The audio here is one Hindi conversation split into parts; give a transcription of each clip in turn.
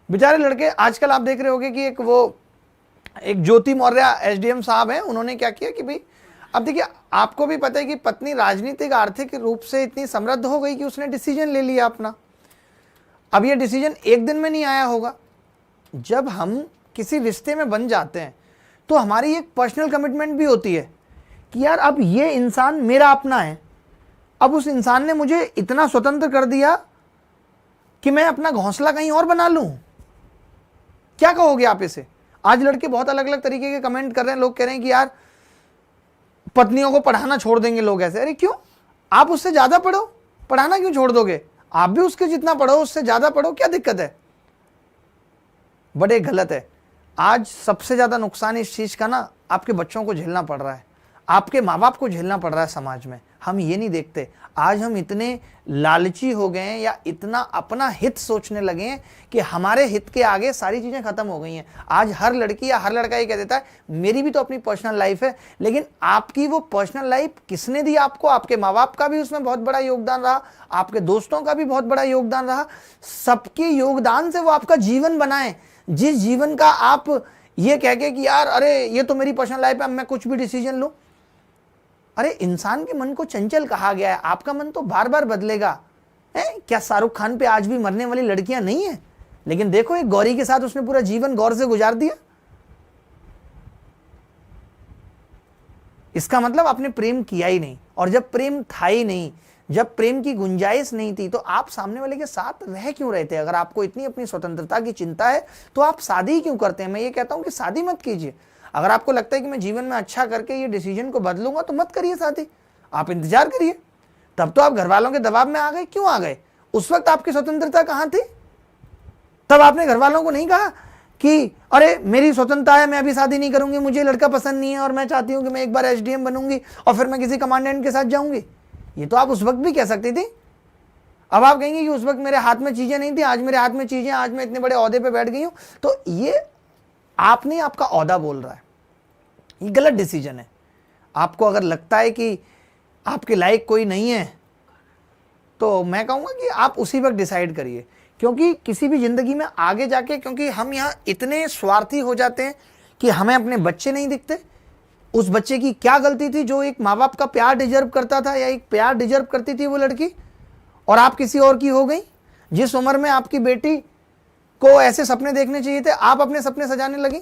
बेचारे लड़के, आजकल आप देख रहे होगे कि एक ज्योति मौर्य एसडीएम साहब हैं, उन्होंने क्या किया कि भाई अब देखिए, आपको भी पता है कि पत्नी राजनीतिक आर्थिक रूप से इतनी समृद्ध हो गई कि उसने डिसीजन ले लिया अपना। अब ये डिसीजन एक दिन में नहीं आया होगा। जब हम किसी रिश्ते में बन जाते हैं तो हमारी एक पर्सनल कमिटमेंट भी होती है कि यार अब ये इंसान मेरा अपना है। अब उस इंसान ने मुझे इतना स्वतंत्र कर दिया कि मैं अपना घोंसला कहीं और बना लूं। क्या कहोगे आप इसे? आज लड़के बहुत अलग अलग तरीके के कमेंट कर रहे हैं। लोग कह रहे हैं कि यार पत्नियों को पढ़ाना छोड़ देंगे लोग ऐसे। अरे क्यों? आप उससे ज्यादा पढ़ो, पढ़ाना क्यों छोड़ दोगे? आप भी उसके जितना पढ़ो, उससे ज्यादा पढ़ो, क्या दिक्कत है? बड़े गलत है। आज सबसे ज्यादा नुकसान इस चीज का ना आपके बच्चों को झेलना पड़ रहा है, आपके माँ बाप को झेलना पड़ रहा है समाज में। हम ये नहीं देखते। आज हम इतने लालची हो गए हैं या इतना अपना हित सोचने लगे हैं कि हमारे हित के आगे सारी चीजें खत्म हो गई हैं। आज हर लड़की या हर लड़का ये कह देता है मेरी भी तो अपनी पर्सनल लाइफ है, लेकिन आपकी वो पर्सनल लाइफ किसने दी आपको? आपके माँ बाप का भी उसमें बहुत बड़ा योगदान रहा, आपके दोस्तों का भी बहुत बड़ा योगदान रहा। सबके योगदान से वो आपका जीवन बनाए, जिस जीवन का आप ये कह के कि यार अरे ये तो मेरी पर्सनल लाइफ है, अब मैं कुछ भी डिसीजन लूं। अरे इंसान के मन को चंचल कहा गया है, आपका मन तो बार बार बदलेगा। क्या शाहरुख खान पे आज भी मरने वाली लड़कियां नहीं है? लेकिन देखो एक गौरी के साथ उसने पूरा जीवन गौर से गुजार दिया। इसका मतलब आपने प्रेम किया ही नहीं, और जब प्रेम था ही नहीं, जब प्रेम की गुंजाइश नहीं थी, तो आप सामने वाले के साथ रह क्यों रहे थे? अगर आपको इतनी अपनी स्वतंत्रता की चिंता है तो आप शादी क्यों करते हैं? मैं ये कहता हूं कि शादी मत कीजिए। अगर आपको लगता है कि मैं जीवन में अच्छा करके ये डिसीजन को बदलूंगा तो मत करिए शादी, आप इंतजार करिए। तब तो आप घर वालों के दबाव में आ गए। क्यों आ गए? उस वक्त आपकी स्वतंत्रता कहां थी? तब आपने घर वालों को नहीं कहा कि अरे मेरी स्वतंत्रता है, मैं अभी शादी नहीं करूंगी, मुझे लड़का पसंद नहीं है और मैं चाहती हूं कि मैं एक बार एसडीएम बनूंगी और फिर मैं किसी कमांडेंट के साथ जाऊंगी। ये तो आप उस वक्त भी कह सकती थी। अब आप कहेंगे कि उस वक्त मेरे हाथ में चीजें नहीं थी, आज मेरे हाथ में चीजें, आज मैं इतने बड़े ओहदे पे बैठ गई हूं। तो ये आपने आपका ओहदा बोल रहा है, ये गलत डिसीजन है। आपको अगर लगता है कि आपके लायक कोई नहीं है तो मैं कहूंगा कि आप उसी वक्त डिसाइड करिए, क्योंकि किसी भी जिंदगी में आगे जाके, क्योंकि हम यहाँ इतने स्वार्थी हो जाते हैं कि हमें अपने बच्चे नहीं दिखते। उस बच्चे की क्या गलती थी जो एक माँ बाप का प्यार डिजर्व करता था या एक प्यार डिजर्व करती थी वो लड़की, और आप किसी और की हो गई? जिस उम्र में आपकी बेटी को ऐसे सपने देखने चाहिए थे, आप अपने सपने सजाने लगी।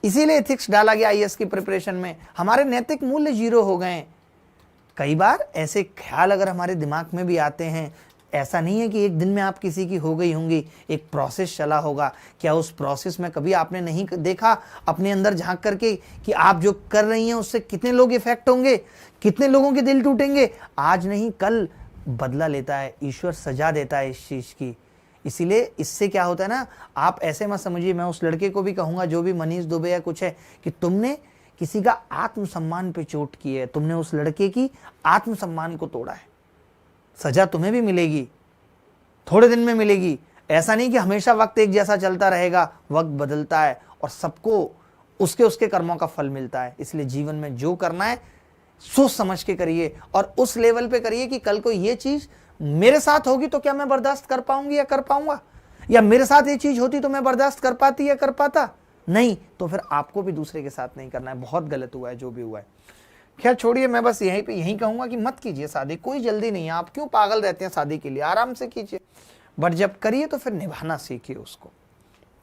इसीलिए एथिक्स डाला गया आईएएस की प्रिपरेशन में। हमारे नैतिक मूल्य जीरो हो गए। कई बार ऐसे ख्याल अगर हमारे दिमाग में भी आते हैं, ऐसा नहीं है कि एक दिन में आप किसी की हो गई होंगी, एक प्रोसेस चला होगा। क्या उस प्रोसेस में कभी आपने नहीं देखा अपने अंदर झांक करके कि आप जो कर रही हैं उससे कितने लोग इफेक्ट होंगे, कितने लोगों के दिल टूटेंगे? आज नहीं कल बदला लेता है ईश्वर, सजा देता है इस चीज की। इसीलिए इससे क्या होता है ना, आप ऐसे मत समझिए, मैं उस लड़के को भी कहूंगा जो भी मनीष दुबे या कुछ है, कि तुमने किसी का आत्मसम्मान पे चोट की है, तुमने उस लड़के की आत्मसम्मान को तोड़ा है। सजा तुम्हें भी मिलेगी, थोड़े दिन में मिलेगी। ऐसा नहीं कि हमेशा वक्त एक जैसा चलता रहेगा, वक्त बदलता है और सबको उसके उसके कर्मों का फल मिलता है। इसलिए जीवन में जो करना है सोच समझ के करिए, और उस लेवल पे करिए कि कल को ये चीज मेरे साथ होगी तो क्या मैं बर्दाश्त कर पाऊंगी या कर पाऊंगा, या मेरे साथ ये चीज होती तो मैं बर्दाश्त कर पाती या कर पाता नहीं, तो फिर आपको भी दूसरे के साथ नहीं करना है। बहुत गलत हुआ है जो भी हुआ है। खैर छोड़िए, मैं बस यही कहूंगा कि मत कीजिए शादी, कोई जल्दी नहीं है। आप क्यों पागल रहते हैं शादी के लिए? आराम से कीजिए, बट जब करिए तो फिर निभाना सीखिए उसको।